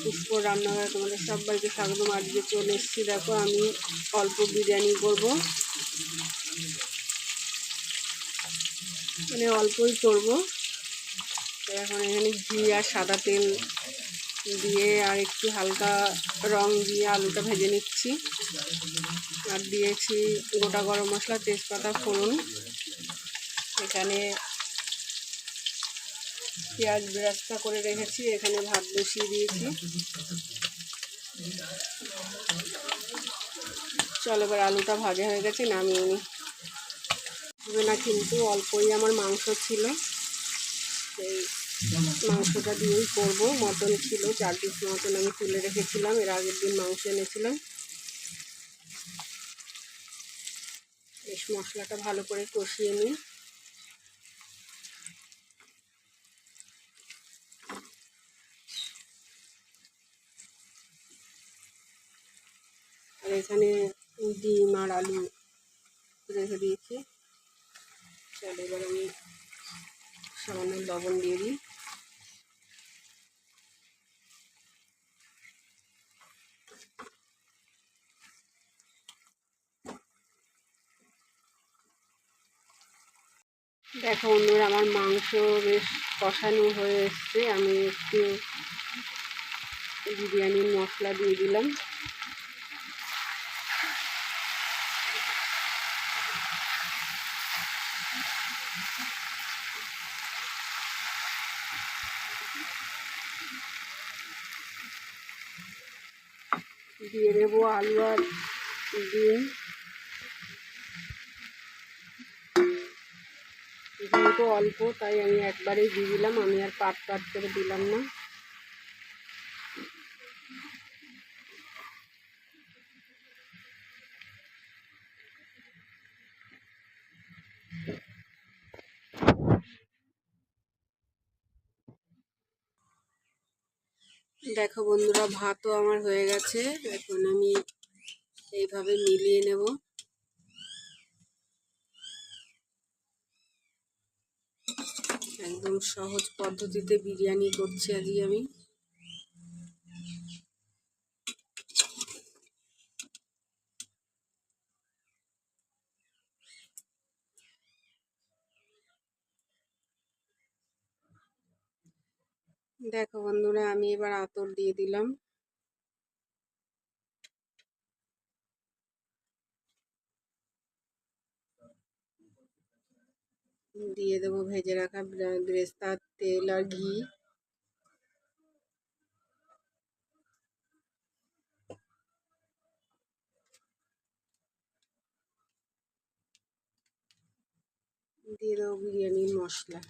পুষ্পর রান্নাঘরে তোমাদের সবাইকে স্বাগতম। আজকে চলে এসেছি, দেখো আমি অল্প বিরিয়ানি করব, মানে অল্পই করব। তো এখন এখানে ঘি আর সাদা তেল দিয়ে আর একটু হালকা রং দিয়ে আলুটা ভেজে নিচ্ছি। আর দিয়েছি গোটা গরম মশলা, তেজপাতা, ফোড়ন। এখানে পেঁয়াজ বেরেস্তা করে রেখেছি, এখানে ভাত বসিয়ে দিয়েছি। চলো এবার আলুটা ভাজা হয়ে গেছে, নামিয়ে নিই। না কিন্তু অল্পই আমার মাংস ছিল, সেই মাংসটা দিয়েই করবো। মটন ছিল 4 পিস মটন, আমি তুলে রেখেছিলাম, এর আগের দিন মাংস এনেছিলাম। বেশ মশলাটা ভালো করে কষিয়ে নিই। আর এখানে ডিম আর আলু রেখে দিয়েছি। চলো এবার আমি সামান্য লবণ দিয়ে দিই। দেখো বন্ধুরা, আমার মাংস বেশ কষানো হয়ে এসছে। আমি একটু বিরিয়ানির মশলা দিয়ে দিলাম। দিয়ে দেবো আলু আর ডিম। যেহেতু অল্প তাই আমি একবারেই দিয়ে দিলাম, আমি আর পাট করে দিলাম না। দেখো বন্ধুরা, ভাতও আমার হয়ে গেছে। এখন আমি এইভাবে মিলিয়ে নেব। একদম সহজ পদ্ধতিতে বিরিয়ানি করছি আজকে আমি। দেখো বন্ধুরা, আমি এবার আতর দিয়ে দিলাম। দিয়ে দেবো ভেজে রাখা বেরেস্তার তেল আর ঘি। দিয়ে দেবো বিরিয়ানির মশলা।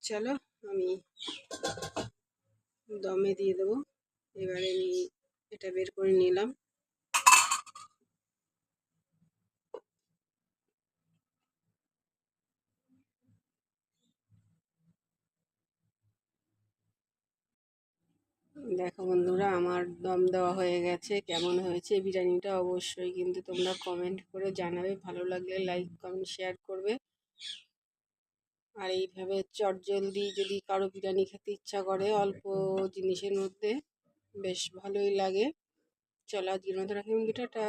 চলো আমি দমে দিয়ে দেবো। এবারে আমি এটা বের করে নিলাম। দেখো বন্ধুরা, আমার দম দেওয়া হয়ে গেছে। কেমন হয়েছে বিরিয়ানিটা অবশ্যই কিন্তু তোমরা কমেন্ট করে জানাবে। ভালো লাগলে লাইক কমেন্ট শেয়ার করবে। আর এইভাবে চটজলদি যদি কারো বিরিয়ানি খেতে ইচ্ছা করে অল্প জিনিসের মধ্যে, বেশ ভালোই লাগে। চলো আজকের মতো রাখি বন্ধুটা, টাটা।